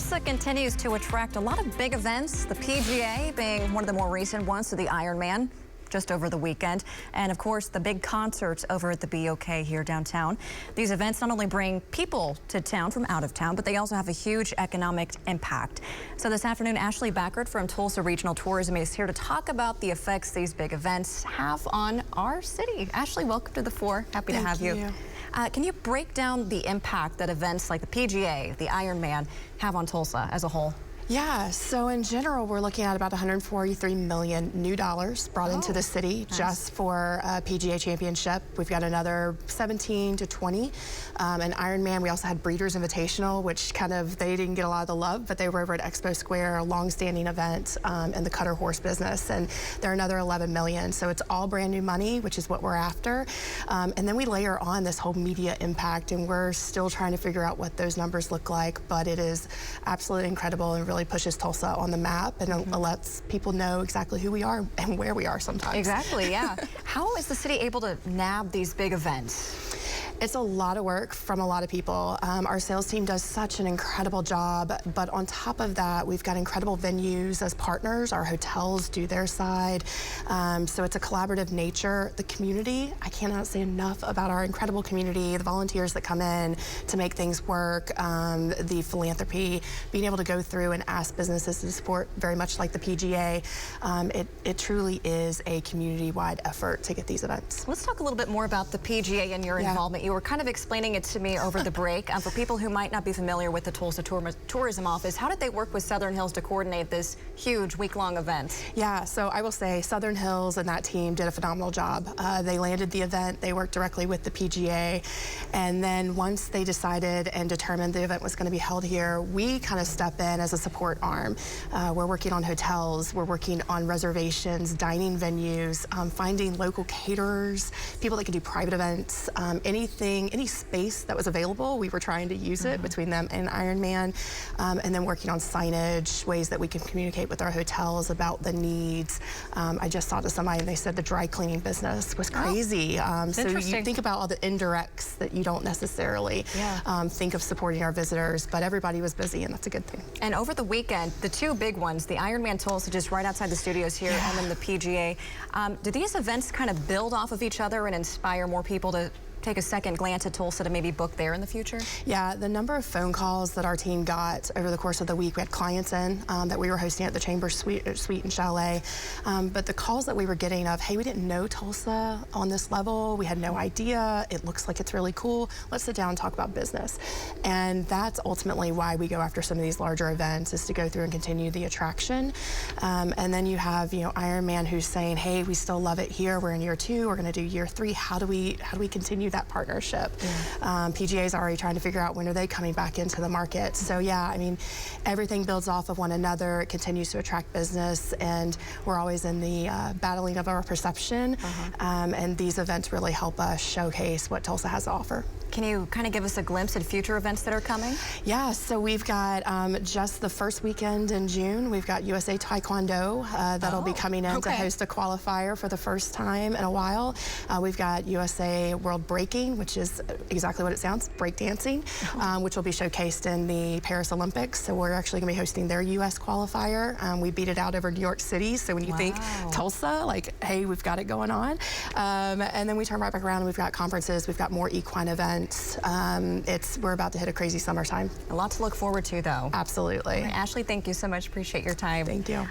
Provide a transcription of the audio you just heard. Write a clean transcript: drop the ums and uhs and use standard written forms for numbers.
Tulsa continues to attract a lot of big events, the PGA being one of the more recent ones, so the Ironman just over the weekend, and of course the big concerts over at the BOK here downtown. These events not only bring people to town from out of town, but they also have a huge economic impact. So this afternoon, Ashley Backert from Tulsa Regional Tourism is here to talk about the effects these big events have on our city. Ashley, welcome to the floor. Happy to have you. Can you break down the impact that events like the PGA, the Ironman, have on Tulsa as a whole? Yeah, so in general, we're looking at about $143 million new dollars brought into the city just for PGA Championship. We've got another 17 to 20. And Ironman, we also had Breeders' Invitational, which they didn't get a lot of the love, but they were over at Expo Square, a long-standing event in the Cutter horse business, and they're another 11 million. So it's all brand new money, which is what we're after. And then we layer on this whole media impact, and we're still trying to figure out what those numbers look like, but it is absolutely incredible and really pushes Tulsa on the map and lets people know exactly who we are and where we are sometimes. Exactly, yeah. How is the city able to nab these big events? It's a lot of work from a lot of people. Our sales team does such an incredible job, but on top of that, we've got incredible venues as partners. Our hotels do their side. So it's a collaborative nature. The community, I cannot say enough about our incredible community, the volunteers that come in to make things work, the philanthropy, being able to go through and ask businesses to support, very much like the PGA. It truly is a community-wide effort to get these events. Let's talk a little bit more about the PGA and your involvement. You were kind of explaining it to me over the break. For people who might not be familiar with the Tulsa Tourism Office, how did they work with Southern Hills to coordinate this huge week-long event? Yeah, so I will say Southern Hills and that team did a phenomenal job. They landed the event, they worked directly with the PGA, and then once they decided and determined the event was going to be held here, we kind of step in as a support arm. We're working on hotels, we're working on reservations, dining venues, finding local caterers, people that can do private events, any space that was available, we were trying to use it between them and Ironman, and then working on signage, ways that we can communicate with our hotels about the needs. I just talked to somebody and they said the dry cleaning business was crazy. So you think about all the indirects that you don't necessarily think of supporting our visitors, but everybody was busy, and that's a good thing. And over the weekend, the two big ones, the Ironman Tulsa just right outside the studios here, and then the PGA, do these events kind of build off of each other and inspire more people to take a second glance at Tulsa to maybe book there in the future? Yeah, the number of phone calls that our team got over the course of the week, we had clients in that we were hosting at the Chambers Suite and Chalet, but the calls that we were getting of, hey, we didn't know Tulsa on this level, we had no idea, it looks like it's really cool, let's sit down and talk about business. And that's ultimately why we go after some of these larger events, is to go through and continue the attraction. And then you have, Ironman, who's saying, hey, we still love it here, we're in year 2, we're gonna do year 3, how do we continue that partnership? PGA is already trying to figure out when are they coming back into the market. So yeah, I mean, everything builds off of one another. It continues to attract business, and we're always in the battling of our perception. And these events really help us showcase what Tulsa has to offer. Can you kind of give us a glimpse at future events that are coming? Yeah, so we've got just the first weekend in June, we've got USA Taekwondo that'll be coming in to host a qualifier for the first time in a while. We've got USA World Breaking, which is exactly what it sounds, breakdancing, which will be showcased in the Paris Olympics. So we're actually going to be hosting their US qualifier. We beat it out over New York City. So when you think Tulsa, like, hey, we've got it going on. And then we turn right back around and we've got conferences, we've got more equine events. We're about to hit a crazy summertime. A lot to look forward to, though. Absolutely. Ashley, thank you so much. Appreciate your time. Thank you.